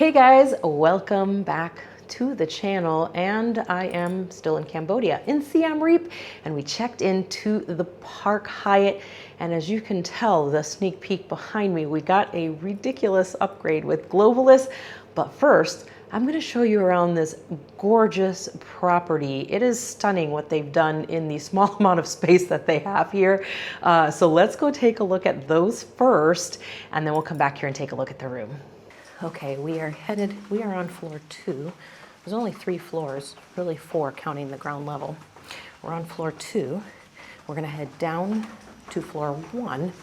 Hey guys, welcome back to the channel, and I am still in Cambodia in Siem Reap, and we checked into the Park Hyatt, and as you can tell, the sneak peek behind me, we got a ridiculous upgrade with Globalist. But first, I'm going to show you around this gorgeous property. It is stunning what they've done in the small amount of space that they have here. So let's go take a look at those first, and then we'll come back here and take a look at the room. Okay, we are on floor 2. There's only 3 floors, really 4 counting the ground level. We're on floor 2. We're gonna head down to floor 1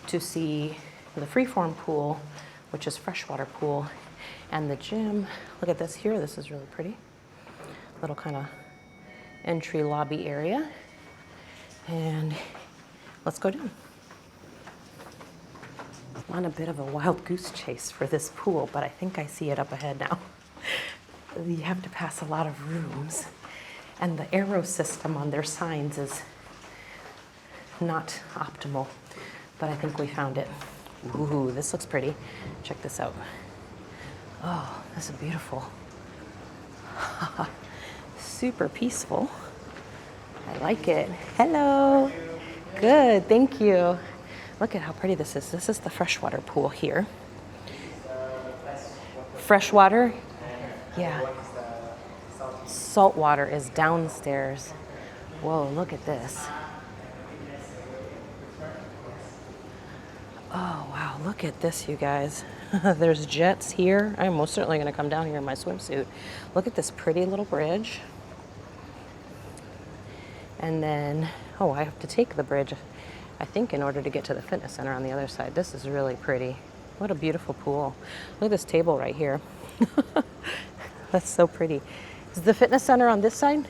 to see the freeform pool, which is freshwater pool, and the gym. Look at this here, this is really pretty. Little kind of entry lobby area. And let's go down. I'm on a bit of a wild goose chase for this pool, but I think I see it up ahead now. You have to pass a lot of rooms, and the arrow system on their signs is not optimal, but I think we found it. Ooh, this looks pretty. Check this out. Oh, this is beautiful. Super peaceful. I like it. Hello. Good, thank you. Look at how pretty this is. This is the freshwater pool here. Freshwater? Yeah. Saltwater is downstairs. Whoa, look at this. Oh, wow, look at this, you guys. There's jets here. I'm most certainly gonna come down here in my swimsuit. Look at this pretty little bridge. And then, oh, I have to take the bridge, I think, in order to get to the fitness center on the other side. This is really pretty. What a beautiful pool. Look at this table right here. That's so pretty. Is the fitness center on this side?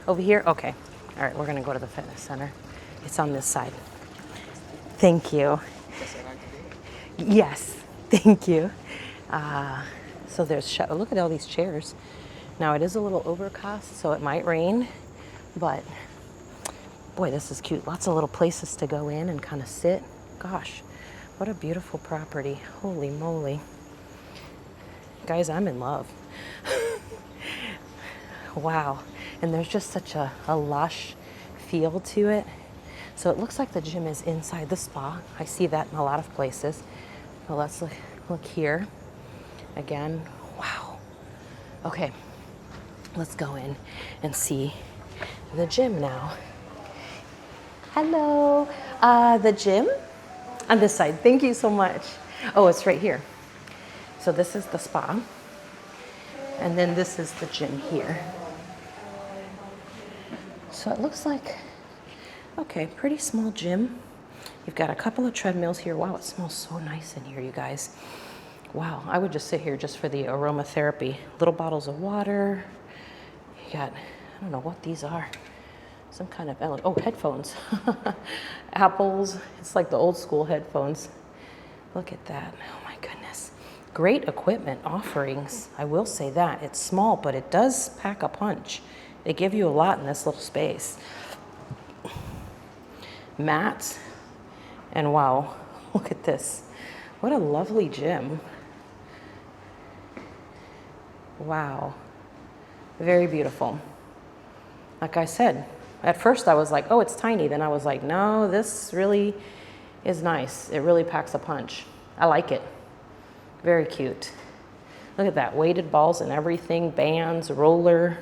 Over here? Okay. All right, we're gonna go to the fitness center. It's on this side. Thank you. Yes, thank you. So there's, look at all these chairs. Now it is a little overcast, so it might rain, but boy, this is cute. Lots of little places to go in and kind of sit. Gosh, what a beautiful property. Holy moly. Guys, I'm in love. Wow. And there's just such a lush feel to it. So it looks like the gym is inside the spa. I see that in a lot of places. Well, let's look here. Again, wow. Okay, let's go in and see the gym now. Hello, the gym on this side. Thank you so much. Oh, it's right here. So this is the spa, and then this is the gym here. So it looks like, okay, pretty small gym. You've got a couple of treadmills here. Wow, it smells so nice in here, you guys. Wow, I would just sit here just for the aromatherapy. Little bottles of water. You got, I don't know what these are. Some kind of, oh, headphones. Apples. It's like the old school headphones. Look at that. Oh my goodness. Great equipment offerings. I will say that. It's small, but it does pack a punch. They give you a lot in this little space. Mats. And wow, look at this. What a lovely gym. Wow. Very beautiful. Like I said, at first I was like, oh, it's tiny. Then I was like, no, this really is nice. It really packs a punch. I like it. Very cute. Look at that, weighted balls and everything, bands, roller.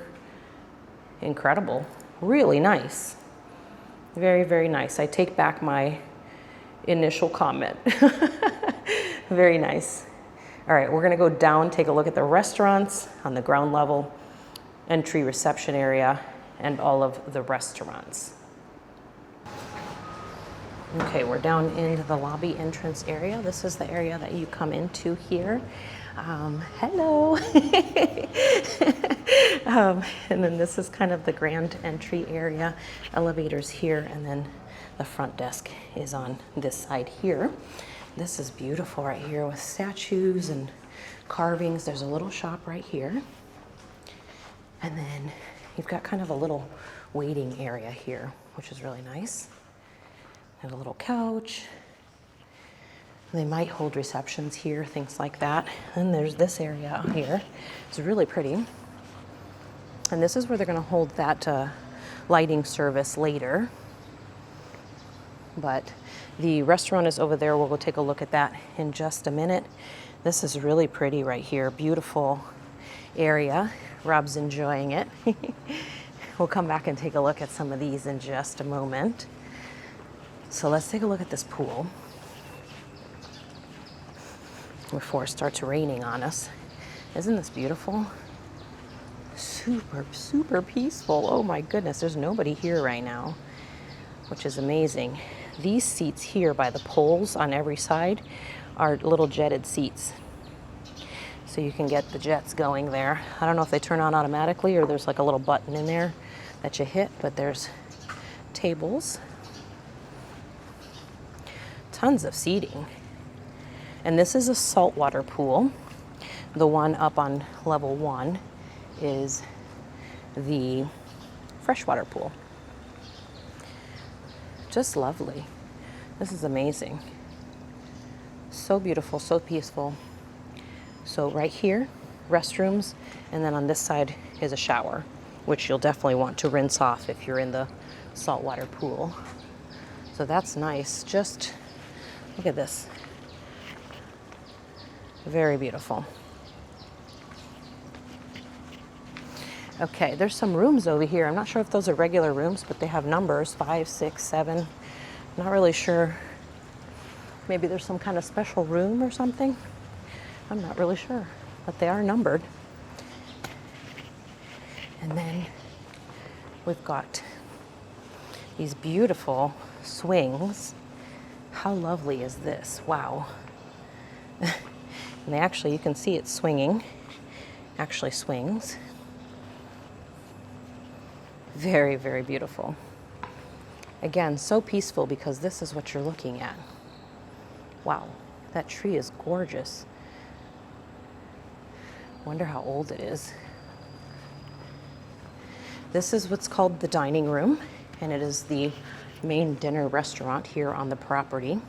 Incredible. Really nice. Very, very nice. I take back my initial comment. Very nice. All right, we're gonna go down, take a look at the restaurants on the ground level, entry reception area, and all of the restaurants. Okay, we're down into the lobby entrance area. This is the area that you come into here. Hello. And then this is kind of the grand entry area. Elevators here, and then the front desk is on this side here. This is beautiful right here with statues and carvings. There's a little shop right here. And then you've got kind of a little waiting area here, which is really nice. And a little couch. They might hold receptions here, things like that. And there's this area out here. It's really pretty. And this is where they're going to hold that lighting service later. But the restaurant is over there. We'll go take a look at that in just a minute. This is really pretty right here. Beautiful area. Rob's enjoying it. We'll come back and take a look at some of these in just a moment. So let's take a look at this pool before it starts raining on us. Isn't this beautiful? Super, super peaceful. Oh my goodness, there's nobody here right now, which is amazing. These seats here by the poles on every side are little jetted seats. So you can get the jets going there. I don't know if they turn on automatically or there's like a little button in there that you hit, but there's tables. Tons of seating. And this is a saltwater pool. The one up on level 1 is the freshwater pool. Just lovely. This is amazing. So beautiful, so peaceful. So right here, restrooms, and then on this side is a shower, which you'll definitely want to rinse off if you're in the saltwater pool. So that's nice. Just look at this. Very beautiful. Okay, there's some rooms over here. I'm not sure if those are regular rooms, but they have numbers, 5, 6, 7. Not really sure. Maybe there's some kind of special room or something. I'm not really sure, but they are numbered. And then we've got these beautiful swings. How lovely is this? Wow. And they actually, you can see it swinging, actually swings. Very, very beautiful. Again, so peaceful because this is what you're looking at. Wow, that tree is gorgeous. Wonder how old it is. This is what's called the dining room, and it is the main dinner restaurant here on the property.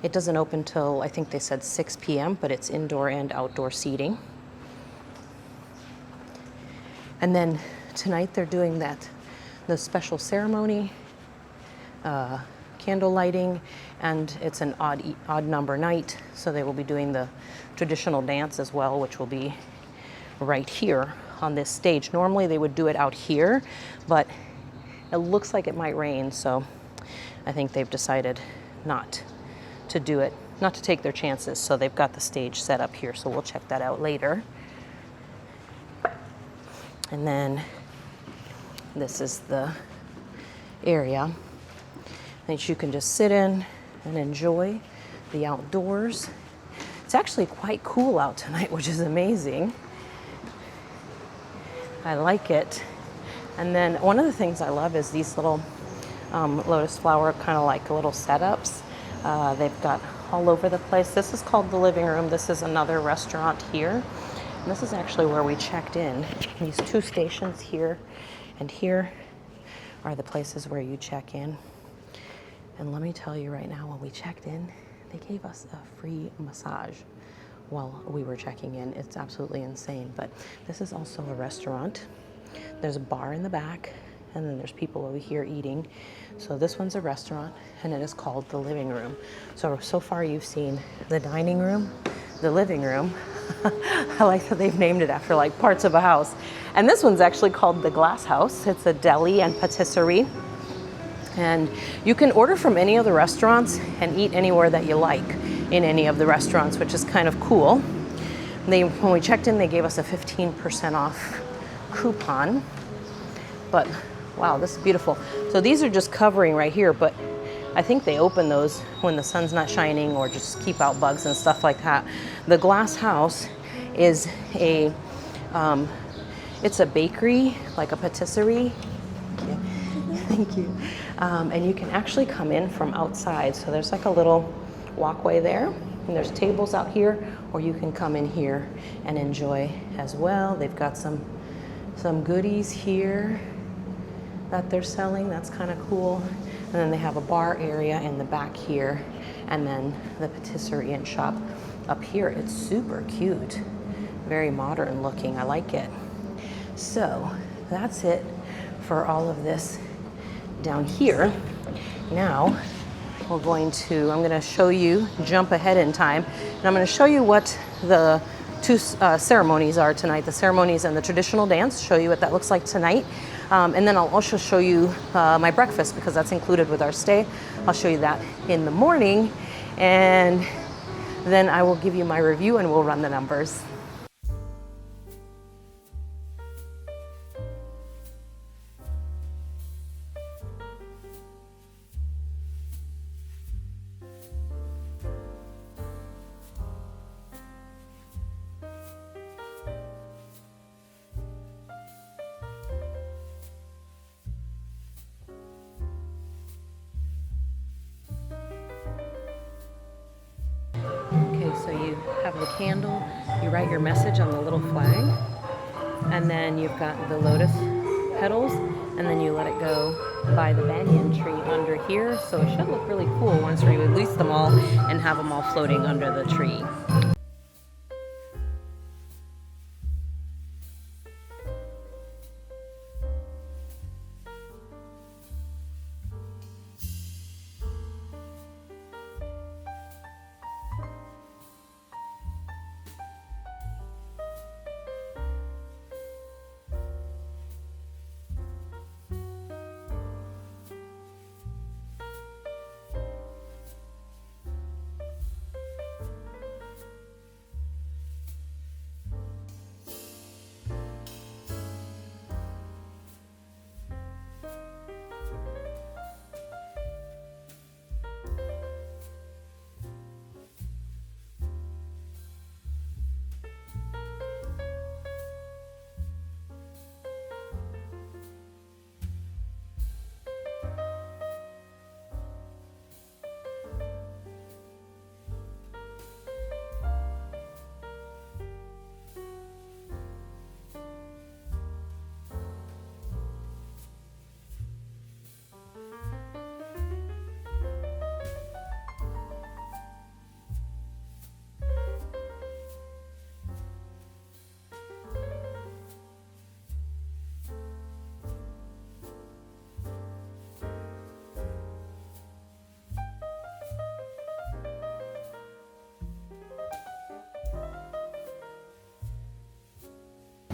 It doesn't open till, I think they said 6 p.m., but it's indoor and outdoor seating. And then tonight they're doing the special ceremony, candle lighting, and it's an odd number night, so they will be doing the traditional dance as well, which will be right here on this stage. Normally they would do it out here, but it looks like it might rain, so I think they've decided not to do it, not to take their chances, so they've got the stage set up here, so we'll check that out later. And then this is the area that you can just sit in and enjoy the outdoors. It's actually quite cool out tonight, which is amazing. I like it. And then one of the things I love is these little lotus flower kind of like little setups. They've got all over the place. This is called the living room. This is another restaurant here. And this is actually where we checked in. These 2 stations here and here are the places where you check in. And let me tell you right now, when we checked in, they gave us a free massage while we were checking in. It's absolutely insane. But this is also a restaurant. There's a bar in the back, and then there's people over here eating. So this one's a restaurant, and it is called the living room. So far you've seen the dining room, the living room. I like that they've named it after like parts of a house. And this one's actually called the Glass House. It's a deli and patisserie. And you can order from any of the restaurants and eat anywhere that you like in any of the restaurants, which is kind of cool. When we checked in, they gave us a 15% off coupon. But wow, this is beautiful. So these are just covering right here, but I think they open those when the sun's not shining or just keep out bugs and stuff like that. The Glass House is it's a bakery, like a patisserie. Thank you. And you can actually come in from outside. So there's like a little walkway there, and there's tables out here, or you can come in here and enjoy as well. They've got some goodies here that they're selling. That's kind of cool. And then they have a bar area in the back here. And then the patisserie and shop up here. It's super cute, very modern looking. I like it. So that's it for all of this down here. Now I'm going to show you, jump ahead in time, and I'm going to show you what the two ceremonies are tonight, the ceremonies and the traditional dance, show you what that looks like tonight. And then I'll also show you my breakfast, because that's included with our stay. I'll show you that in the morning, and then I will give you my review and we'll run the numbers. So you have the candle, you write your message on the little flag, and then you've got the lotus petals, and then you let it go by the banyan tree under here. So it should look really cool once we release them all and have them all floating under the tree.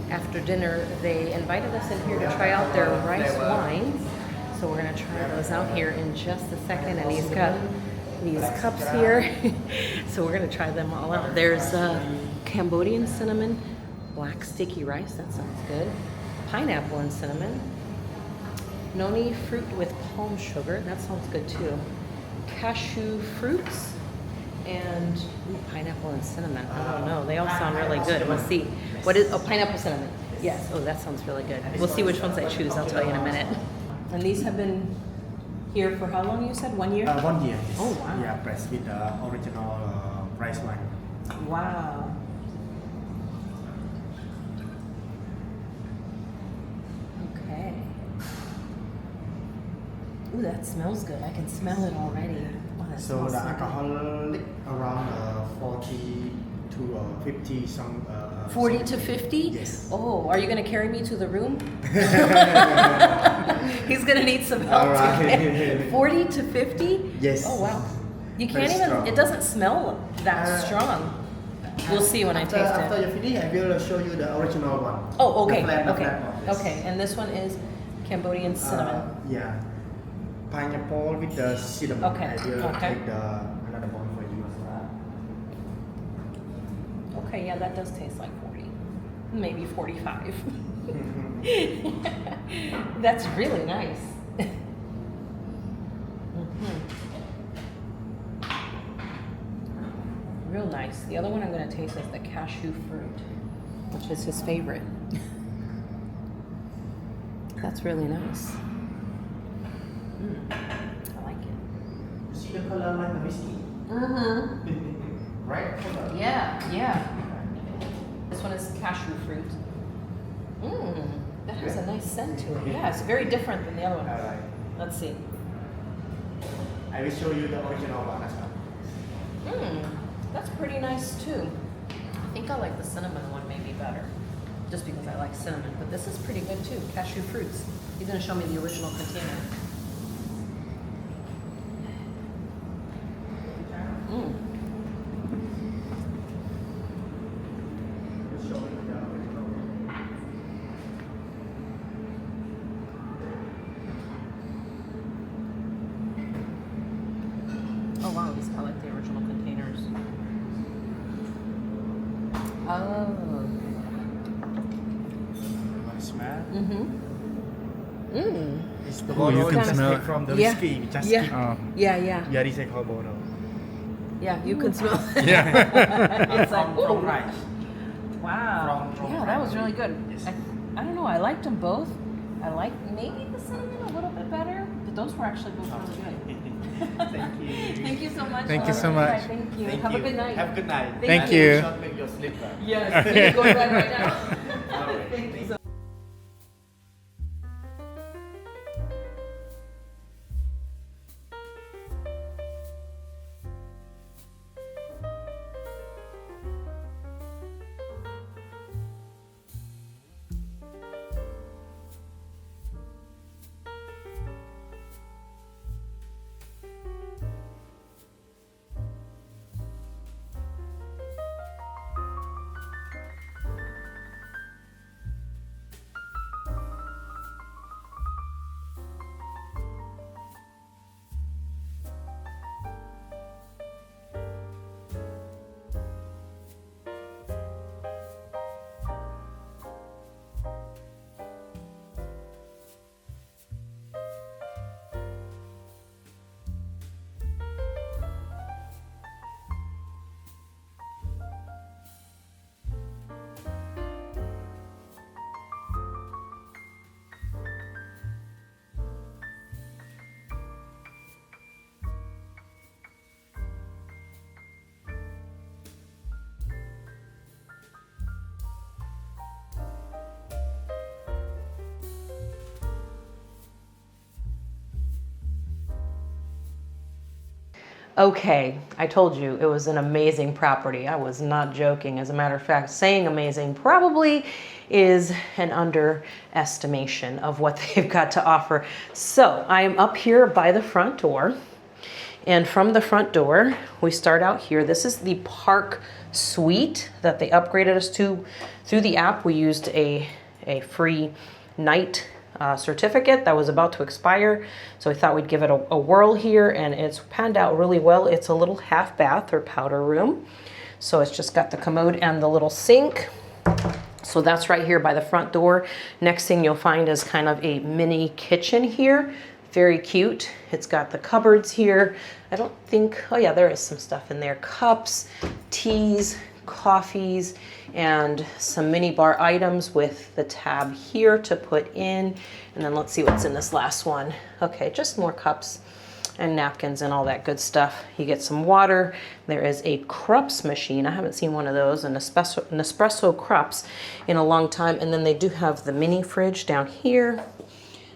After dinner, they invited us in here to try out their rice wines. So we're gonna try those out here in just a second. And he's got these cups here. So we're gonna try them all out. There's Cambodian cinnamon, black sticky rice, that sounds good. Pineapple and cinnamon. Noni fruit with palm sugar, that sounds good too. Cashew fruits. And pineapple and cinnamon. I don't know. They all sound really good. We'll see. What is, oh, pineapple cinnamon. Yes. Oh, that sounds really good. We'll see which ones I choose. I'll tell you in a minute. And these have been here for how long, you said? 1 year? 1 year. Oh, wow. Yeah, pressed with the original rice wine. Wow. Okay. Ooh, that smells good. I can smell it already. So the alcohol around 40 to 50 some. 40 to 50? Yes. Oh, are you going to carry me to the room? He's going to need some help. Right. 40 to 50? Yes. Oh, wow. You can't Very even, strong. it doesn't smell that strong. We'll see when I taste After it. you finish, I will show you the original one. Oh, okay. The flat Okay. one, yes. Okay. And this one is Cambodian cinnamon. Yeah. Pineapple with the cinnamon. Okay, I will okay. take another one for you. Okay, yeah, that does taste like 40. Maybe 45. That's really nice. Real nice. The other one I'm going to taste is the cashew fruit, which is his favorite. That's really nice. I like it. See the color like the whiskey? Right? Yeah, yeah. This one is cashew fruit. That has a nice scent to it. Yeah, it's very different than the other one. Alright. Let's see. I will show you the original one as well. That's pretty nice too. I think I like the cinnamon one maybe better, just because I like cinnamon. But this is pretty good too. Cashew fruits. He's gonna show me the original container. Oh wow, these are like the original containers. Oh. Smell. It's the Ooh, bottle you can just smell take it. from the Yeah. whiskey. We just Yeah. keep. Oh. Yeah. Yeah, recycle bottle. Yeah, you can smell it. Yeah. It's like, from ooh. rice. Wow. From Yeah, that was really good. Yes. I don't know, I liked them both. I like maybe the cinnamon a little bit better, but those were actually both really good. Thank you. Thank you so much. Thank you so much. Thank you. Thank Have you. a good night. Have a good night. Thank Thank you. Shot make your slipper. Yes, we can go to bed right now. Alright. Thank you so much. Okay, I told you it was an amazing property. I was not joking. As a matter of fact, saying amazing probably is an underestimation of what they've got to offer. So I'm up here by the front door. And from the front door, we start out here. This is the Park Suite that they upgraded us to through the app. We used a free night certificate that was about to expire. So we thought we'd give it a whirl here, and it's panned out really well. It's a little half bath or powder room. So it's just got the commode and the little sink. So that's right here by the front door. Next thing you'll find is kind of a mini kitchen here. Very cute. It's got the cupboards here. I don't think, oh yeah, there is some stuff in there. Cups, teas, coffees, and some mini bar items with the tab here to put in. And then let's see what's in this last one. Okay, just more cups and napkins and all that good stuff. You get some water. There is a Krups machine. I haven't seen one of those, an espresso Krups, in a long time. And then they do have the mini fridge down here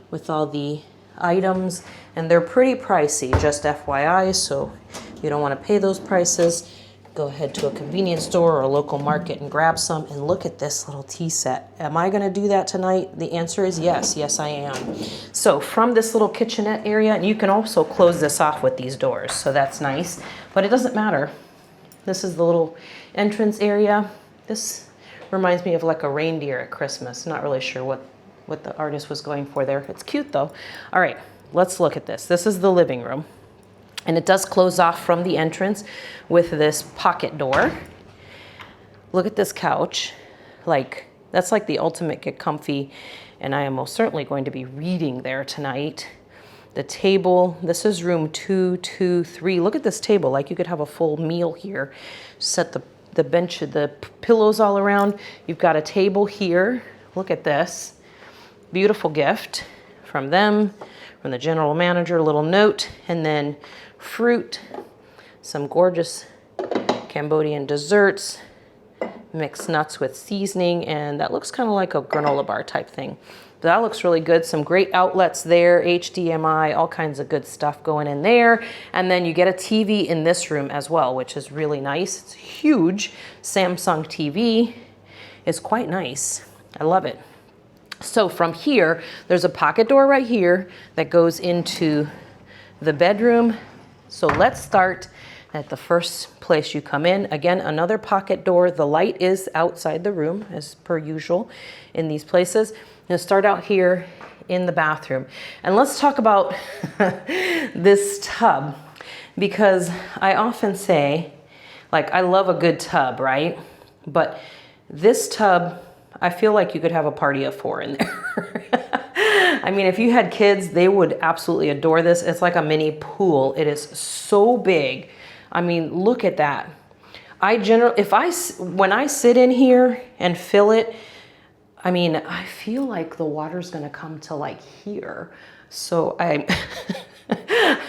with all the items, and they're pretty pricey, just FYI, so if you don't want to pay those prices, go ahead to a convenience store or a local market and grab some. And look at this little tea set. Am I going to do that tonight? The answer is yes. Yes, I am. So from this little kitchenette area, and you can also close this off with these doors, so that's nice, but it doesn't matter. This is the little entrance area. This reminds me of like a reindeer at Christmas. Not really sure what the artist was going for there. It's cute though. All right, let's look at this. This is the living room. And it does close off from the entrance with this pocket door. Look at this couch. Like, that's like the ultimate get comfy. And I am most certainly going to be reading there tonight. The table, this is room 223. Look at this table, like you could have a full meal here. Set the bench, the pillows all around. You've got a table here. Look at this. Beautiful gift from them, from the general manager, a little note, and then fruit, some gorgeous Cambodian desserts, mixed nuts with seasoning, and that looks kind of like a granola bar type thing. But that looks really good. Some great outlets there, HDMI, all kinds of good stuff going in there. And then you get a TV in this room as well, which is really nice. It's huge. Samsung TV is quite nice. I love it. So from here, there's a pocket door right here that goes into the bedroom. So let's start at the first place you come in. Again, another pocket door. The light is outside the room as per usual in these places. Now start out here in the bathroom. And let's talk about this tub, because I often say, like, I love a good tub, right? But this tub, I feel like you could have a party of 4 in there. I mean, if you had kids, they would absolutely adore this. It's like a mini pool. It is so big. I mean, look at that. When I sit in here and fill it, I mean, I feel like the water's gonna come to like here. So I'm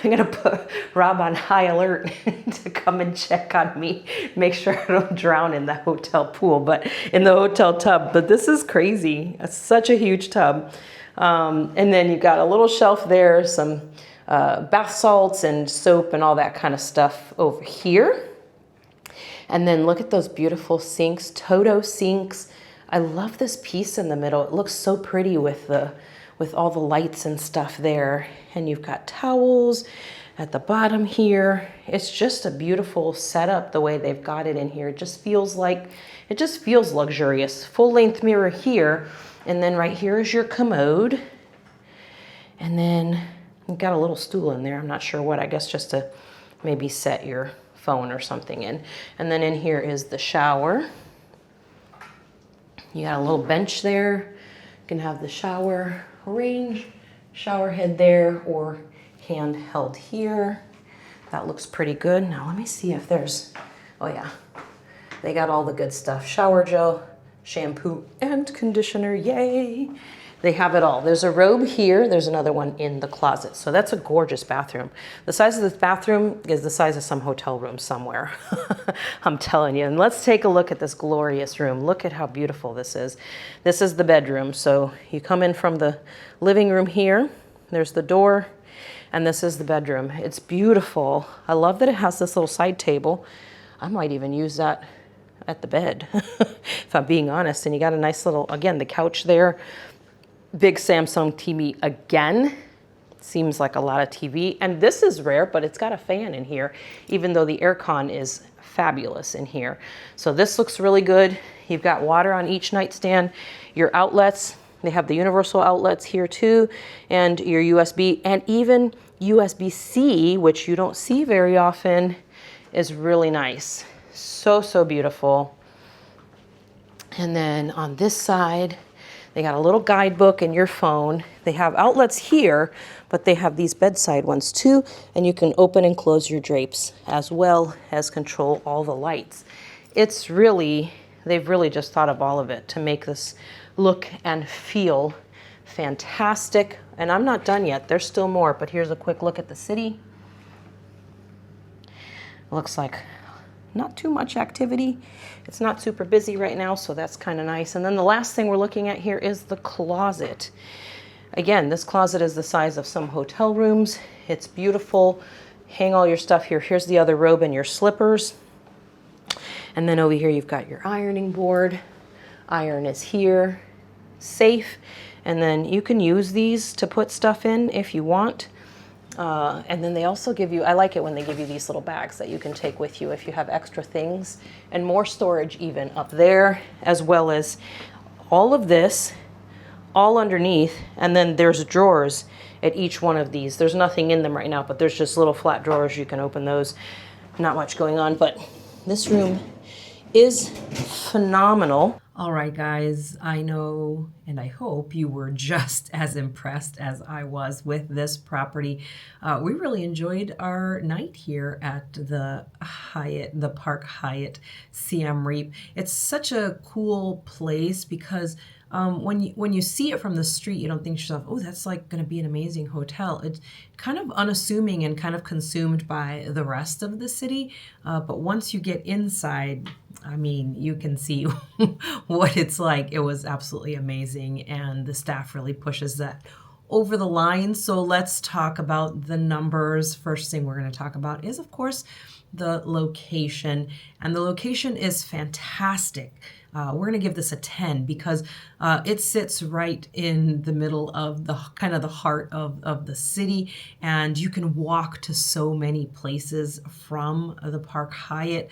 gonna put Rob on high alert to come and check on me, make sure I don't drown in the hotel pool, but in the hotel tub. But this is crazy. It's such a huge tub. And then you've got a little shelf there, some bath salts and soap and all that kind of stuff over here. And then look at those beautiful sinks, Toto sinks. I love this piece in the middle. It looks so pretty with all the lights and stuff there. And you've got towels at the bottom here. It's just a beautiful setup the way they've got it in here. It just feels luxurious. Full length mirror here. And then right here is your commode. And then you've got a little stool in there. I'm not sure what, I guess just to maybe set your phone or something in. And then in here is the shower. You got a little bench there. You can have the shower range, shower head there, or handheld here. That looks pretty good. Now let me see if there's, oh yeah, they got all the good stuff. Shower gel, shampoo, and conditioner, yay. They have it all. There's a robe here. There's another one in the closet. So that's a gorgeous bathroom. The size of this bathroom is the size of some hotel room somewhere. I'm telling you. And let's take a look at this glorious room. Look at how beautiful this is. This is the bedroom. So you come in from the living room here. There's the door. And this is the bedroom. It's beautiful. I love that it has this little side table. I might even use that at the bed, if I'm being honest. And you got a nice little, again, the couch there. Big Samsung TV again. Seems like a lot of TV. And this is rare, but it's got a fan in here, even though the aircon is fabulous in here. So this looks really good. You've got water on each nightstand. Your outlets, they have the universal outlets here too, and your USB, and even USB-C, which you don't see very often, is really nice. So, so beautiful. And then on this side, they got a little guidebook in your phone. They have outlets here, but they have these bedside ones too, and you can open and close your drapes as well as control all the lights. It's really, they've really just thought of all of it to make this look and feel fantastic. And I'm not done yet. There's still more, but here's a quick look at the city. Looks like not too much activity. It's not super busy right now, so that's kind of nice. And then the last thing we're looking at here is the closet. Again, this closet is the size of some hotel rooms. It's beautiful. Hang all your stuff here. Here's the other robe and your slippers. And then over here you've got your ironing board. Iron is here. Safe. And then you can use these to put stuff in if you want. And then they also give you, I like it when they give you these little bags that you can take with you if you have extra things, and more storage even up there, as well as all of this, all underneath. And then there's drawers at each one of these. There's nothing in them right now, but there's just little flat drawers. You can open those. Not much going on, but this room is phenomenal. All right, guys, I know and I hope you were just as impressed as I was with this property. We really enjoyed our night here at the Park Hyatt Siem Reap. It's such a cool place because when you see it from the street, you don't think to yourself, oh, that's like going to be an amazing hotel. It's kind of unassuming and kind of consumed by the rest of the city. But once you get inside, I mean, you can see what it's like. It was absolutely amazing, and the staff really pushes that over the line. So let's talk about the numbers. First thing we're going to talk about is, of course, the location, and the location is fantastic. We're going to give this a 10 because it sits right in the middle of the kind of the heart of the city, and you can walk to so many places from the Park Hyatt,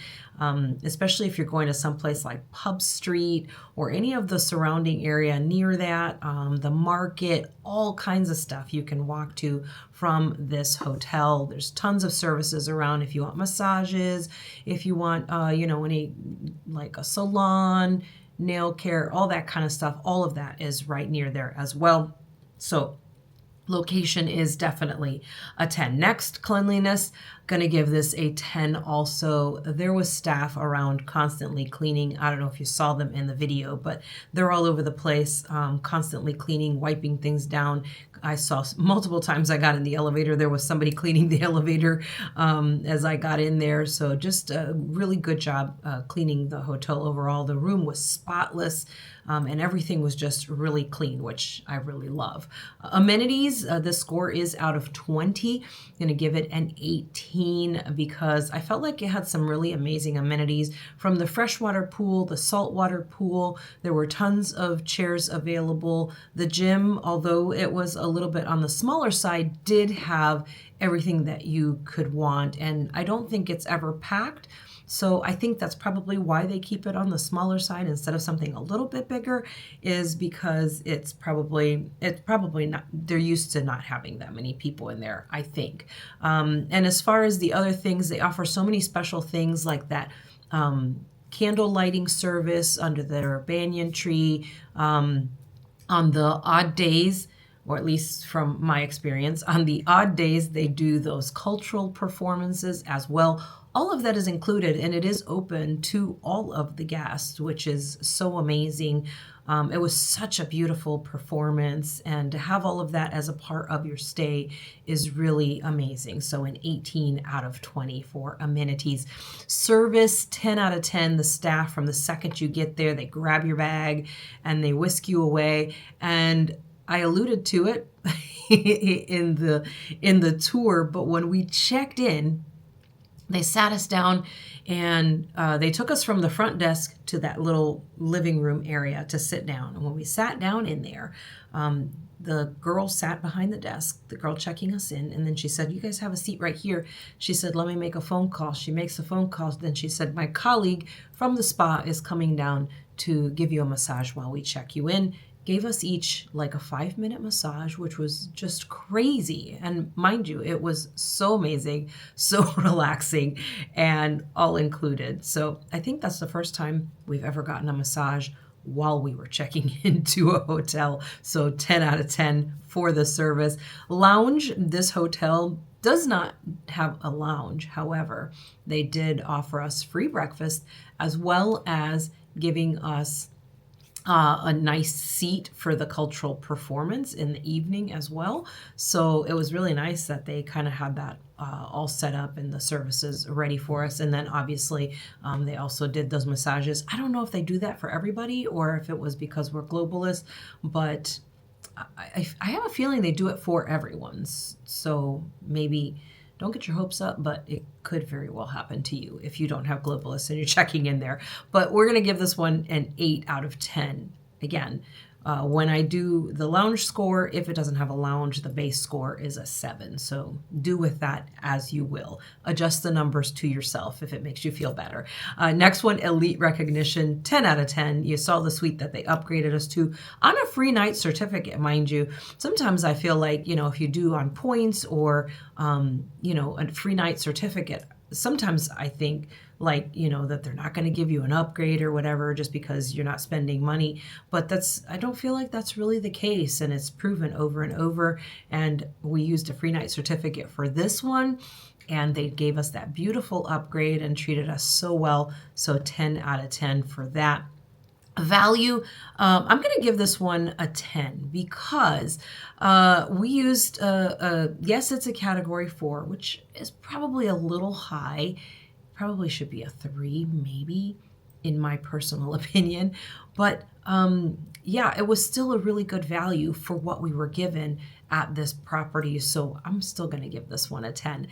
especially if you're going to someplace like Pub Street or any of the surrounding area near that, the market, all kinds of stuff you can walk to from this hotel. There's tons of services around if you want massages, if you want, any like a salon, nail care, all that kind of stuff. All of that is right near there as well. So location is definitely a 10. Next, cleanliness, gonna give this a 10 also. There was staff around constantly cleaning. I don't know if you saw them in the video, but they're all over the place, constantly cleaning, wiping things down. I saw multiple times I got in the elevator, there was somebody cleaning the elevator as I got in there. So just a really good job cleaning the hotel overall. The room was spotless. And everything was just really clean, which I really love. Amenities, the score is out of 20. I'm going to give it an 18 because I felt like it had some really amazing amenities from the freshwater pool, the saltwater pool. There were tons of chairs available. The gym, although it was a little bit on the smaller side, did have everything that you could want. And I don't think it's ever packed. So I think that's probably why they keep it on the smaller side instead of something a little bit bigger, is because it's probably not, they're used to not having that many people in there, I think. And as far as the other things, they offer so many special things like that candle lighting service under their banyan tree on the odd days. Or at least from my experience, on the odd days, they do those cultural performances as well. All of that is included, and it is open to all of the guests, which is so amazing. It was such a beautiful performance, and to have all of that as a part of your stay is really amazing. So an 18 out of 20 for amenities. Service, 10 out of 10. The staff, from the second you get there, they grab your bag and they whisk you away. And I alluded to it in the tour, but when we checked in, they sat us down and they took us from the front desk to that little living room area to sit down. And when we sat down in there, the girl sat behind the desk, the girl checking us in, and then she said, "You guys have a seat right here." She said, "Let me make a phone call." She makes a phone call. Then she said, "My colleague from the spa is coming down to give you a massage while we check you in." Gave us each like a 5-minute massage, which was just crazy. And mind you, it was so amazing, so relaxing, and all included. So I think that's the first time we've ever gotten a massage while we were checking into a hotel. So 10 out of 10 for the service. Lounge, this hotel does not have a lounge. However, they did offer us free breakfast as well as giving us a nice seat for the cultural performance in the evening as well. So it was really nice that they kind of had that all set up and the services ready for us. And then obviously they also did those massages. I don't know if they do that for everybody or if it was because we're globalists, but I have a feeling they do it for everyone. So maybe don't get your hopes up, but it could very well happen to you if you don't have globalists and you're checking in there. But we're going to give this one an 8 out of 10. Again, when I do the lounge score, if it doesn't have a lounge, the base score is a 7. So do with that as you will. Adjust the numbers to yourself if it makes you feel better. Next one, elite recognition, 10 out of 10. You saw the suite that they upgraded us to on a free night certificate, mind you. Sometimes I feel like, if you do on points or, a free night certificate, sometimes I think that they're not going to give you an upgrade or whatever just because you're not spending money. But I don't feel like that's really the case. And it's proven over and over. And we used a free night certificate for this one. And they gave us that beautiful upgrade and treated us so well. So 10 out of 10 for that. Value, I'm going to give this one a 10 because we used, yes, it's a category 4, which is probably a little high. Probably should be a 3, maybe. in my personal opinion. But yeah, it was still a really good value for what we were given at this property. So I'm still going to give this one a 10.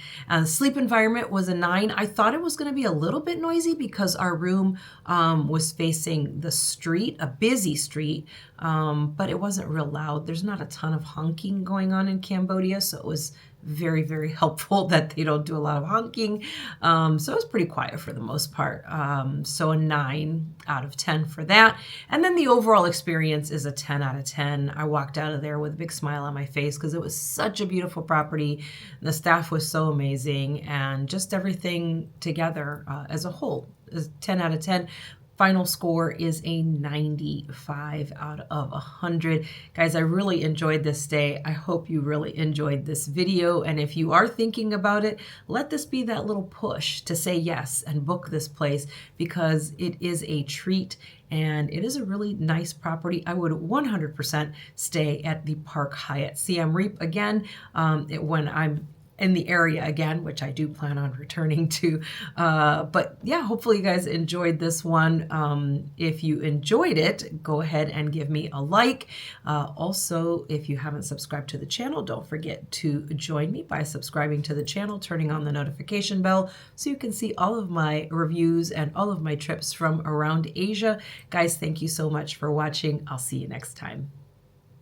Sleep environment was a 9. I thought it was going to be a little bit noisy because our room was facing the street, a busy street, but it wasn't real loud. There's not a ton of honking going on in Cambodia, so it was very, very helpful that they don't do a lot of honking. So it was pretty quiet for the most part. So a 9 out of 10 for that. And then the overall experience is a 10 out of 10. I walked out of there with a big smile on my face because it was such a beautiful property. The staff was so amazing, and just everything together as a whole is 10 out of 10. Final score is a 95 out of 100. Guys, I really enjoyed this stay. I hope you really enjoyed this video. And if you are thinking about it, let this be that little push to say yes and book this place, because it is a treat and it is a really nice property. I would 100% stay at the Park Hyatt Siem Reap again when I'm in the area again, which I do plan on returning to. But yeah, hopefully you guys enjoyed this one. If you enjoyed it, go ahead and give me a like. Also, if you haven't subscribed to the channel, don't forget to join me by subscribing to the channel, turning on the notification bell so you can see all of my reviews and all of my trips from around Asia. Guys, thank you so much for watching. I'll see you next time.